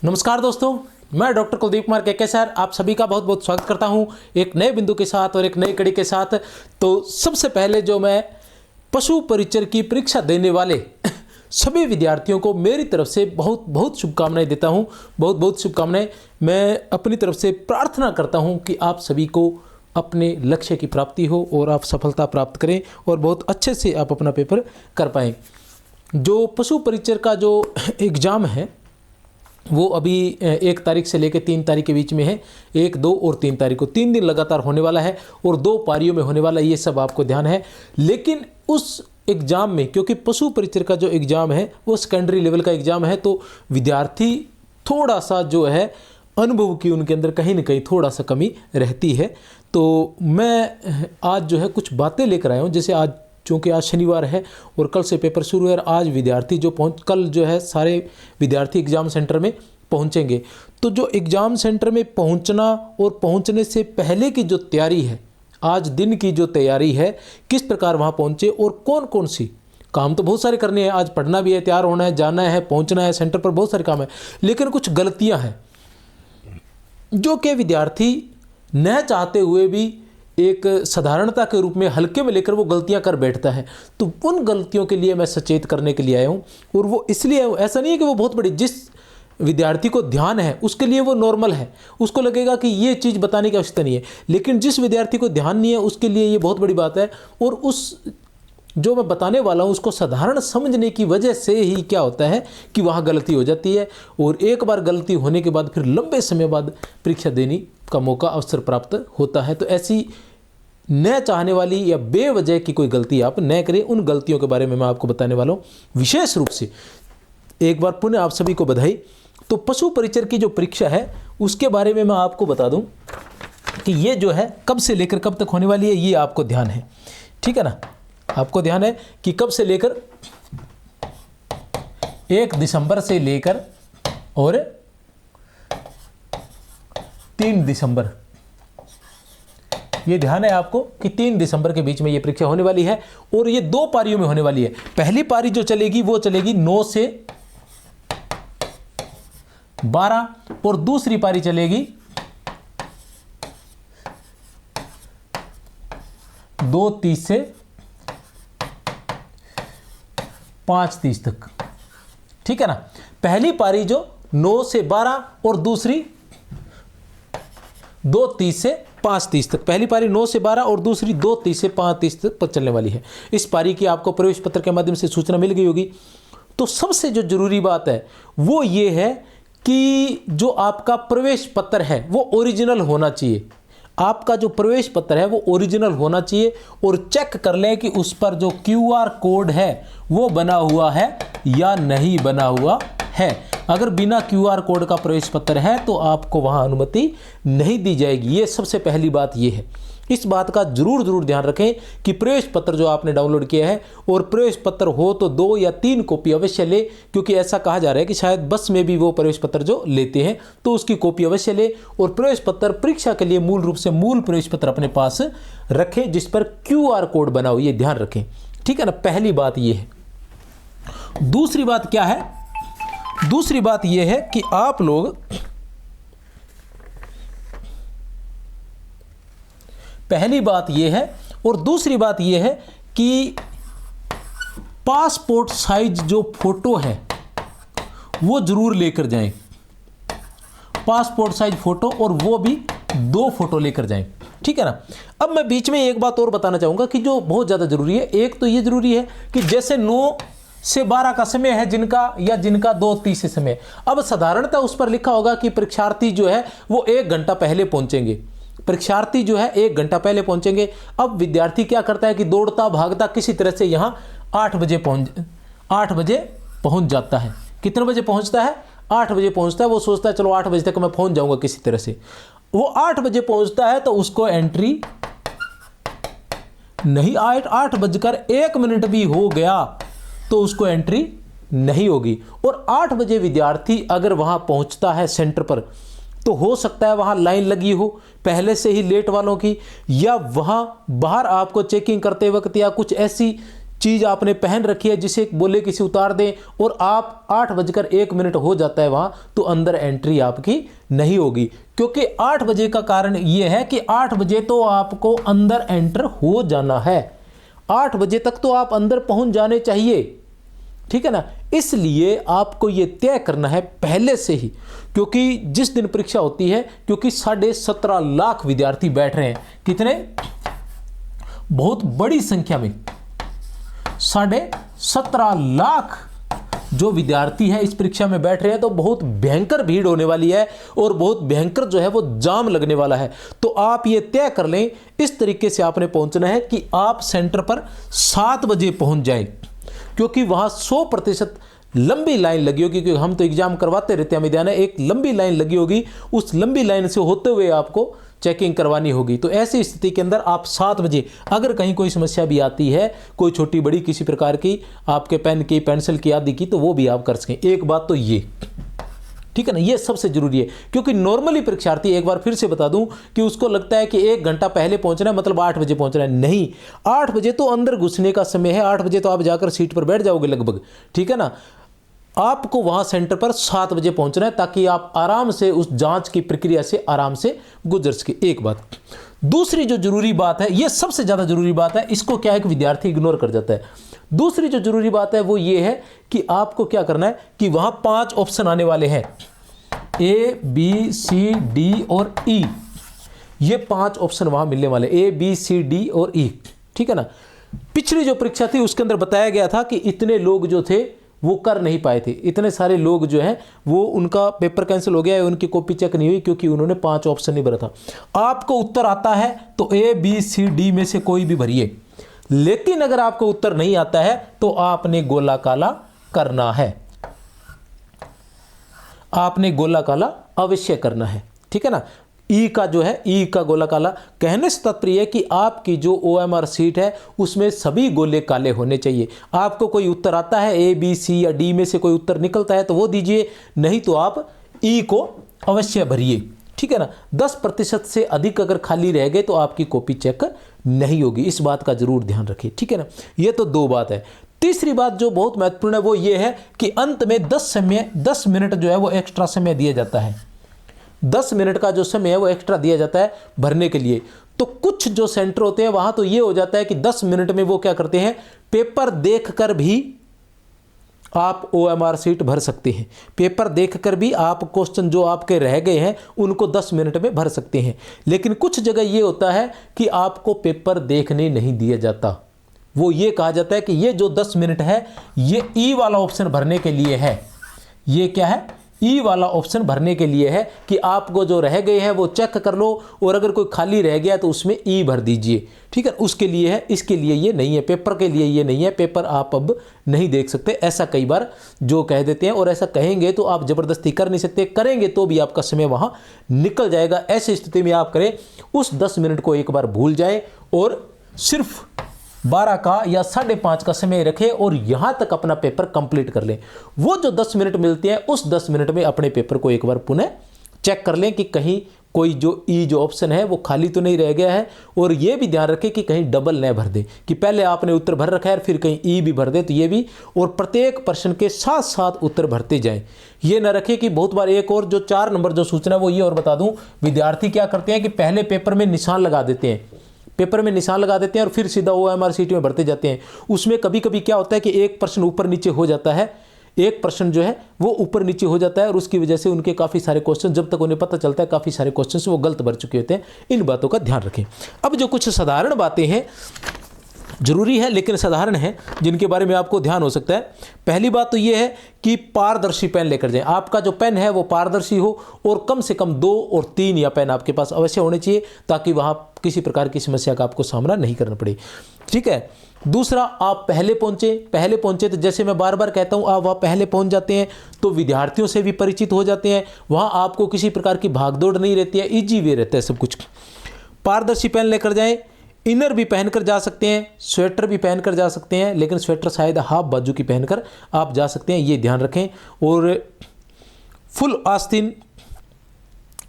नमस्कार दोस्तों, मैं डॉक्टर कुलदीप कुमार के सर आप सभी का बहुत बहुत स्वागत करता हूं एक नए बिंदु के साथ और एक नई कड़ी के साथ। तो सबसे पहले जो मैं पशु परिचर की परीक्षा देने वाले सभी विद्यार्थियों को मेरी तरफ से बहुत बहुत शुभकामनाएं देता हूं। बहुत बहुत शुभकामनाएं। मैं अपनी तरफ से प्रार्थना करता हूं कि आप सभी को अपने लक्ष्य की प्राप्ति हो और आप सफलता प्राप्त करें और बहुत अच्छे से आप अपना पेपर कर पाएँ। जो पशु परिचर का जो एग्ज़ाम है वो अभी 1 तारीख से लेकर 3 तारीख के बीच में है। 1, 2 और 3 तारीख को 3 दिन लगातार होने वाला है और 2 पारियों में होने वाला है, ये सब आपको ध्यान है। लेकिन उस एग्ज़ाम में, क्योंकि पशु परिचर का जो एग्ज़ाम है वो सेकेंडरी लेवल का एग्ज़ाम है, तो विद्यार्थी थोड़ा सा जो है अनुभव की उनके अंदर कहीं ना कहीं थोड़ा सा कमी रहती है। तो मैं आज जो है कुछ बातें लेकर आया हूँ। जैसे आज चूँकि आज शनिवार है और कल से पेपर शुरू है, आज विद्यार्थी जो कल जो है सारे विद्यार्थी एग्ज़ाम सेंटर में पहुंचेंगे। तो जो एग्ज़ाम सेंटर में पहुंचना और पहुंचने से पहले की जो तैयारी है, आज दिन की जो तैयारी है, किस प्रकार वहां पहुंचे और कौन कौन सी काम तो बहुत सारे करने हैं। आज पढ़ना भी है, तैयार होना है, जाना है, पहुँचना है सेंटर पर, बहुत सारे काम है। लेकिन कुछ गलतियाँ हैं जो कि विद्यार्थी न चाहते हुए भी एक साधारणता के रूप में हल्के में लेकर वो गलतियां कर बैठता है। तो उन गलतियों के लिए मैं सचेत करने के लिए आया हूँ। और वो इसलिए, ऐसा नहीं है कि वो बहुत बड़ी, जिस विद्यार्थी को ध्यान है उसके लिए वो नॉर्मल है, उसको लगेगा कि ये चीज़ बताने की आवश्यकता नहीं है। लेकिन जिस विद्यार्थी को ध्यान नहीं है उसके लिए ये बहुत बड़ी बात है। और उस जो मैं बताने वाला हूँ उसको साधारण समझने की वजह से ही क्या होता है कि वहाँ गलती हो जाती है और एक बार गलती होने के बाद फिर लंबे समय बाद परीक्षा देने का मौका, अवसर प्राप्त होता है। तो ऐसी न चाहने वाली या बेवजह की कोई गलती आप न करें। उन गलतियों के बारे में मैं आपको बताने वाला हूँ विशेष रूप से। एक बार पुनः आप सभी को बधाई। तो पशु परिचर की जो परीक्षा है उसके बारे में मैं आपको बता दूं कि ये जो है कब से लेकर कब तक होने वाली है, ये आपको ध्यान है, ठीक है ना। आपको ध्यान है कि कब से लेकर 1 दिसंबर से लेकर और 3 दिसंबर, ये ध्यान है आपको कि 3 दिसंबर के बीच में ये परीक्षा होने वाली है और ये 2 पारियों में होने वाली है। पहली पारी जो चलेगी वो चलेगी 9 से 12 और दूसरी पारी चलेगी 2:30 से 5:30 तक, ठीक है ना। पहली पारी जो 9 से 12 और दूसरी 2:30 से 5:30 तक, पहली पारी 9 से 12 और दूसरी 2:30 से 5:30 तक चलने वाली है। इस पारी की आपको प्रवेश पत्र के माध्यम से सूचना मिल गई होगी। तो सबसे जो जरूरी बात है वो ये है कि जो आपका प्रवेश पत्र है वो ओरिजिनल होना चाहिए। आपका जो प्रवेश पत्र है वो ओरिजिनल होना चाहिए और चेक कर लें कि उस पर जो QR कोड है वो बना हुआ है या नहीं बना हुआ है। अगर बिना QR कोड का प्रवेश पत्र है तो आपको वहां अनुमति नहीं दी जाएगी। ये सबसे पहली बात ये है। इस बात का जरूर ध्यान रखें कि प्रवेश पत्र जो आपने डाउनलोड किया है, और प्रवेश पत्र हो तो 2 या 3 कॉपी अवश्य ले, क्योंकि ऐसा कहा जा रहा है कि शायद बस में भी वो प्रवेश पत्र जो लेते हैं, तो उसकी कॉपी अवश्य ले। और प्रवेश पत्र परीक्षा के लिए मूल रूप से मूल प्रवेश पत्र अपने पास रखें जिस पर QR कोड बना हो, ये ध्यान रखें, ठीक है ना। पहली बात ये है। दूसरी बात क्या है? दूसरी बात यह है कि आप लोग पहली बात यह है और दूसरी बात यह है कि पासपोर्ट साइज जो फोटो है वो जरूर लेकर जाएं। पासपोर्ट साइज फोटो, और वो भी 2 फोटो लेकर जाएं, ठीक है ना। अब मैं बीच में एक बात और बताना चाहूंगा कि जो बहुत ज्यादा जरूरी है। एक तो ये जरूरी है कि जैसे 9 से 12 का समय है जिनका 2:30 से समय, अब साधारणतः उस पर लिखा होगा कि परीक्षार्थी जो है वो 1 घंटा पहले पहुंचेंगे। परीक्षार्थी जो है 1 घंटा पहले पहुंचेंगे। अब विद्यार्थी क्या करता है कि दौड़ता भागता किसी तरह से यहां 8 बजे पहुंच जाता है। कितने बजे पहुंचता है? 8 बजे पहुंचता है। वो सोचता है चलो 8 बजे तक मैं पहुंच जाऊंगा किसी तरह से। वो 8 बजे पहुंचता है तो उसको एंट्री नहीं, 8:01 भी हो गया तो उसको एंट्री नहीं होगी। और 8 बजे विद्यार्थी अगर वहां पहुंचता है सेंटर पर तो हो सकता है वहां लाइन लगी हो पहले से ही लेट वालों की, या वहां बाहर आपको चेकिंग करते वक्त या कुछ ऐसी चीज़ आपने पहन रखी है जिसे बोले किसी उतार दें और आप 8:01 हो जाता है वहाँ, तो अंदर एंट्री आपकी नहीं होगी। क्योंकि 8 बजे का कारण ये है कि 8 बजे तो आपको अंदर एंटर हो जाना है, 8 बजे तक तो आप अंदर पहुँच जाने चाहिए, ठीक है ना। इसलिए आपको ये तय करना है पहले से ही, क्योंकि जिस दिन परीक्षा होती है, क्योंकि 17.5 लाख विद्यार्थी बैठ रहे हैं, कितने, बहुत बड़ी संख्या में 17.5 लाख जो विद्यार्थी है इस परीक्षा में बैठ रहे हैं, तो बहुत भयंकर भीड़ होने वाली है और बहुत भयंकर जो है वो जाम लगने वाला है। तो आप ये तय कर लें, इस तरीके से आपने पहुंचना है कि आप सेंटर पर 7 बजे पहुंच जाए, क्योंकि वहां 100% लंबी लाइन लगी होगी, क्योंकि हम तो एग्जाम करवाते रहते हैं विद्यालय, एक लंबी लाइन लगी होगी, उस लंबी लाइन से होते हुए आपको चेकिंग करवानी होगी। तो ऐसी स्थिति के अंदर आप 7 बजे, अगर कहीं कोई समस्या भी आती है, कोई छोटी बड़ी किसी प्रकार की, आपके पेन की, पेंसिल की आदि की, तो वो भी आप कर सकें। एक बात तो ये, ठीक है ना, ये सबसे जरूरी है, क्योंकि नॉर्मली परीक्षार्थी, एक बार फिर से बता दूं, कि उसको लगता है कि 1 घंटा पहले पहुंचना है, मतलब 8 बजे पहुंचना है। नहीं, 8 बजे तो अंदर घुसने का समय है, 8 बजे तो आप जाकर सीट पर बैठ जाओगे लगभग, ठीक है ना। आपको वहां सेंटर पर 7 बजे पहुंचना है, ताकि आप आराम से उस जांच की प्रक्रिया से आराम से गुजर सके। एक बात। दूसरी जो जरूरी बात है, यह सबसे ज्यादा जरूरी बात है, इसको क्या है कि विद्यार्थी इग्नोर कर जाता है। दूसरी जो जरूरी बात है वो ये है कि आपको क्या करना है कि वहां 5 ऑप्शन आने वाले हैं, A, B, C, D और E। ये 5 ऑप्शन वहां मिलने वाले, A, B, C, D और E, ठीक है ना। पिछली जो परीक्षा थी उसके अंदर बताया गया था कि इतने लोग जो थे वो कर नहीं पाए थे, इतने सारे लोग जो है वो उनका पेपर कैंसिल हो गया है, उनकी कॉपी चेक नहीं हुई, क्योंकि उन्होंने 5 ऑप्शन नहीं भरा था। आपको उत्तर आता है तो A, B, C, D में से कोई भी भरिए, लेकिन अगर आपको उत्तर नहीं आता है तो आपने गोला काला करना है, आपने गोला काला अवश्य करना है, ठीक है ना। ई का जो है, ई का गोला काला, कहने से तात्पर्य है कि आपकी जो OMR सीट है उसमें सभी गोले काले होने चाहिए। आपको कोई उत्तर आता है, A, B, C या D में से कोई उत्तर निकलता है तो वो दीजिए, नहीं तो आप ई को अवश्य भरिए, ठीक है ना। 10% से अधिक अगर खाली रह गए तो आपकी कॉपी चेक नहीं होगी, इस बात का जरूर ध्यान रखिए, ठीक है ना। ये तो 2 बात है। तीसरी बात जो बहुत महत्वपूर्ण है वो ये है कि अंत में 10 मिनट जो है वो एक्स्ट्रा समय दिया जाता है, 10 मिनट का जो समय है वो एक्स्ट्रा दिया जाता है भरने के लिए। तो कुछ जो सेंटर होते हैं वहां तो ये हो जाता है कि 10 मिनट में वो क्या करते हैं, पेपर देखकर भी आप OMR सीट भर सकते हैं, पेपर देखकर भी आप क्वेश्चन जो आपके रह गए हैं उनको 10 मिनट में भर सकते हैं। लेकिन कुछ जगह ये होता है कि आपको पेपर देखने नहीं दिया जाता, वो ये कहा जाता है कि ये जो 10 मिनट है ये ई वाला ऑप्शन भरने के लिए है। ये क्या है, ई वाला ऑप्शन भरने के लिए है कि आपको जो रह गए हैं वो चेक कर लो, और अगर कोई खाली रह गया तो उसमें ई भर दीजिए, ठीक है, उसके लिए है, इसके लिए ये नहीं है, पेपर के लिए ये नहीं है, पेपर आप अब नहीं देख सकते, ऐसा कई बार जो कह देते हैं। और ऐसा कहेंगे तो आप जबरदस्ती कर नहीं सकते, करेंगे तो भी आपका समय वहां निकल जाएगा। ऐसी स्थिति में आप करें, उस 10 मिनट को एक बार भूल जाए और सिर्फ 12 का या 5:30 का समय रखें और यहां तक अपना पेपर कंप्लीट कर लें। वो जो 10 मिनट मिलते हैं उस 10 मिनट में अपने पेपर को एक बार पुनः चेक कर लें कि कहीं कोई जो ई जो ऑप्शन है वो खाली तो नहीं रह गया है, और ये भी ध्यान रखें कि कहीं डबल न भर दे, कि पहले आपने उत्तर भर रखा है फिर कहीं ई भी भर दे, तो ये भी, और प्रत्येक प्रश्न के साथ साथ उत्तर भरते जाएं। ये न रखें कि बहुत बार एक और जो 4 नंबर जो सूचना वो ये और बता दूं, विद्यार्थी क्या करते हैं कि पहले पेपर में निशान लगा देते हैं, पेपर में निशान लगा देते हैं और फिर सीधा OMR सीट में भरते जाते हैं। उसमें कभी कभी क्या होता है कि एक प्रश्न ऊपर नीचे हो जाता है, एक प्रश्न जो है वो ऊपर नीचे हो जाता है, और उसकी वजह से उनके काफ़ी सारे क्वेश्चन, जब तक उन्हें पता चलता है काफ़ी सारे क्वेश्चन वो गलत भर चुके होते हैं। इन बातों का ध्यान रखें। अब जो कुछ साधारण बातें हैं, जरूरी है लेकिन साधारण है, जिनके बारे में आपको ध्यान हो सकता है। पहली बात तो ये है कि पारदर्शी पेन लेकर जाएं। आपका जो पेन है वो पारदर्शी हो, और कम से कम 2 और 3 या पेन आपके पास अवश्य होने चाहिए, ताकि वहां किसी प्रकार की समस्या का आपको सामना नहीं करना पड़े, ठीक है। दूसरा, आप पहले पहुंचे तो जैसे मैं बार बार कहता हूं, आप वहां पहले पहुंच जाते हैं तो विद्यार्थियों से भी परिचित हो जाते हैं, वहां आपको किसी प्रकार की भागदौड़ नहीं रहती है, इजी वे रहता है सब कुछ। पारदर्शी पेन लेकर जाएं। इनर भी पहनकर जा सकते हैं, स्वेटर भी पहनकर जा सकते हैं, लेकिन स्वेटर शायद हाफ बाजू की पहनकर आप जा सकते हैं, ये ध्यान रखें। और फुल आस्तीन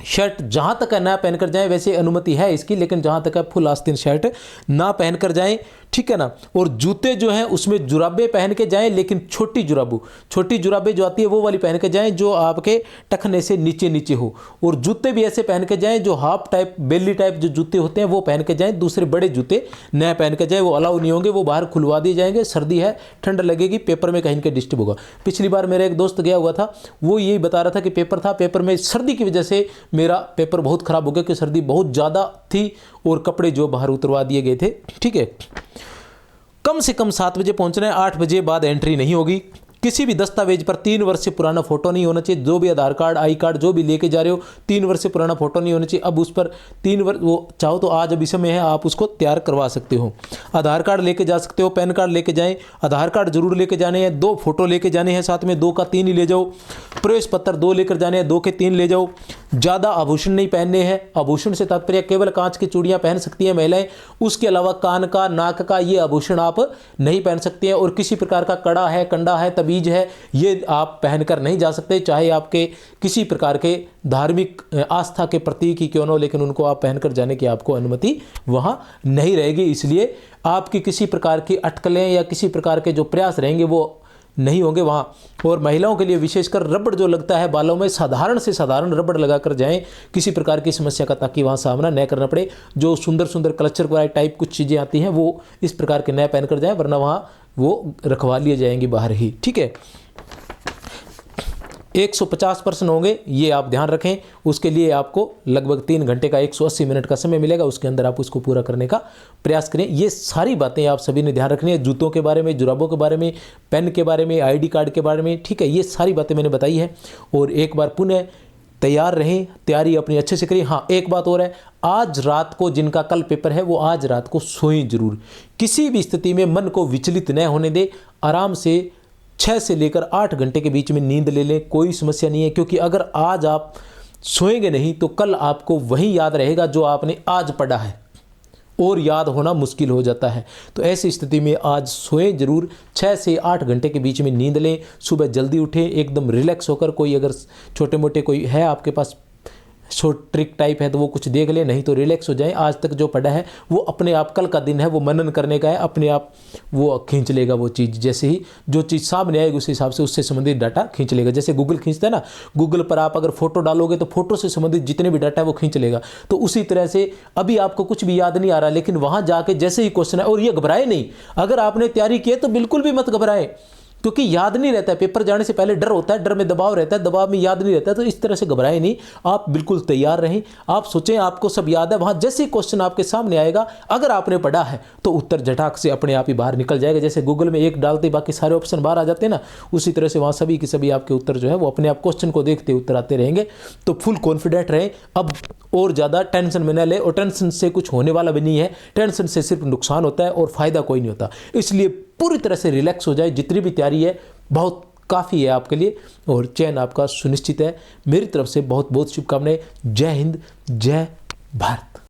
शर्ट जहां तक है ना पहनकर जाएं, वैसे अनुमति है इसकी, लेकिन जहां तक है फुल आस्तीन शर्ट ना पहनकर जाएं, ठीक है ना। और जूते जो हैं उसमें जुराबे पहन के जाएं, लेकिन छोटी जुराबे जो आती है वो वाली पहन के जाएं जो आपके टखने से नीचे नीचे हो। और जूते भी ऐसे पहन के जाएं जो हाफ टाइप बेली टाइप जो जूते होते हैं वो पहन के जाएं। दूसरे बड़े जूते नए पहन के जाएं, वो अलाउ नहीं होंगे, वो बाहर खुलवा दिए जाएंगे। सर्दी है, ठंड लगेगी, पेपर में कहीं के डिस्टर्ब होगा। पिछली बार मेरा एक दोस्त गया हुआ था, वो यही बता रहा था कि पेपर था, पेपर में सर्दी की वजह से मेरा पेपर बहुत खराब हो गया कि सर्दी बहुत ज़्यादा थी और कपड़े जो बाहर उतरवा दिए गए थे। ठीक है, कम से कम 7 बजे पहुंचना है, 8 बजे बाद एंट्री नहीं होगी। किसी भी दस्तावेज पर 3 वर्ष से पुराना फोटो नहीं होना चाहिए। जो भी आधार कार्ड, आई कार्ड जो भी लेके जा रहे हो, 3 वर्ष से पुराना फोटो नहीं होना चाहिए। अब उस पर 3 वर्ष, वो चाहो तो आज अभी समय है, आप उसको तैयार करवा सकते हो। आधार कार्ड लेके जा सकते हो, पैन कार्ड लेके जाएं। आधार कार्ड जरूर लेके जाने हैं, 2 फोटो लेके जाने हैं साथ में, 2 का 3 ही ले जाओ। प्रवेश पत्र 2 लेकर जाने हैं, 2 के 3 ले जाओ। ज़्यादा आभूषण नहीं पहनने हैं। आभूषण से तात्पर्य केवल कांच की चूड़ियाँ पहन सकती हैं महिलाएं, उसके अलावा कान का, नाक का ये आभूषण आप नहीं पहन सकते हैं। और किसी प्रकार का कड़ा है, कंडा है, तबीज है, ये आप पहनकर नहीं जा सकते, चाहे आपके किसी प्रकार के धार्मिक आस्था के प्रतीक ही क्यों न हो, लेकिन उनको आप पहनकर जाने की आपको अनुमति वहाँ नहीं रहेगी। इसलिए आपकी किसी प्रकार की अटकलें या किसी प्रकार के जो प्रयास रहेंगे वो नहीं होंगे वहाँ। और महिलाओं के लिए विशेषकर रबड़ जो लगता है बालों में, साधारण से साधारण रबड़ लगाकर जाएं किसी प्रकार की समस्या का, ताकि वहाँ सामना न करना पड़े। जो सुंदर सुंदर क्लचर वाली टाइप कुछ चीज़ें आती हैं वो इस प्रकार के नए पहन कर जाएं, वरना वहाँ वो रखवा लिए जाएंगे बाहर ही। ठीक है, 150 पर्सन होंगे, ये आप ध्यान रखें। उसके लिए आपको लगभग 3 घंटे का 180 मिनट का समय मिलेगा, उसके अंदर आप उसको पूरा करने का प्रयास करें। ये सारी बातें आप सभी ने ध्यान रखनी है, जूतों के बारे में, जुराबों के बारे में, पेन के बारे में, आईडी कार्ड के बारे में। ठीक है, ये सारी बातें मैंने बताई है। और एक बार पुनः तैयार रहें, तैयारी अपनी अच्छे से करिए। हाँ, एक बात और है, आज रात को जिनका कल पेपर है वो आज रात को सोएं जरूर। किसी भी स्थिति में मन को विचलित न होने दे, आराम से 6 से लेकर 8 घंटे के बीच में नींद ले लें, कोई समस्या नहीं है। क्योंकि अगर आज आप सोएंगे नहीं तो कल आपको वही याद रहेगा जो आपने आज पढ़ा है, और याद होना मुश्किल हो जाता है। तो ऐसी स्थिति में आज सोएं जरूर, 6 से 8 घंटे के बीच में नींद लें। सुबह जल्दी उठें, एकदम रिलैक्स होकर। कोई अगर छोटे मोटे कोई है आपके पास शॉर्ट ट्रिक टाइप है तो वो कुछ देख ले, नहीं तो रिलैक्स हो जाए। आज तक जो पढ़ा है वो अपने आप, कल का दिन है वो मनन करने का है, अपने आप वो खींच लेगा वो चीज़। जैसे ही जो चीज़ सामने आएगी उस हिसाब से उससे संबंधित डाटा खींच लेगा। जैसे गूगल खींचता है ना, गूगल पर आप अगर फोटो डालोगे तो फोटो से संबंधित जितने भी डाटा है वो खींच लेगा। तो उसी तरह से अभी आपको कुछ भी याद नहीं आ रहा, लेकिन वहाँ जाके जैसे ही क्वेश्चन है, और ये घबराए नहीं, अगर आपने तैयारी की है तो बिल्कुल भी मत घबराएं, क्योंकि याद नहीं रहता है। पेपर जाने से पहले डर होता है, डर में दबाव रहता है, दबाव में याद नहीं रहता है। तो इस तरह से घबराए नहीं, आप बिल्कुल तैयार रहें। आप सोचें आपको सब याद है, वहाँ जैसे ही क्वेश्चन आपके सामने आएगा, अगर आपने पढ़ा है तो उत्तर झटाक से अपने आप ही बाहर निकल जाएगा। जैसे गूगल में एक डालते बाकी सारे ऑप्शन बाहर आ जाते हैं ना, उसी तरह से वहाँ सभी के सभी आपके उत्तर जो है वो अपने आप क्वेश्चन को देखते उत्तर आते रहेंगे। तो फुल कॉन्फिडेंट रहें। अब और ज़्यादा टेंशन में न ले, और टेंशन से कुछ होने वाला भी नहीं है। टेंशन से सिर्फ नुकसान होता है और फ़ायदा कोई नहीं होता। इसलिए पूरी तरह से रिलैक्स हो जाए। जितनी भी तैयारी है बहुत काफ़ी है आपके लिए, और चयन आपका सुनिश्चित है। मेरी तरफ से बहुत बहुत शुभकामनाएं। जय हिंद, जय भारत।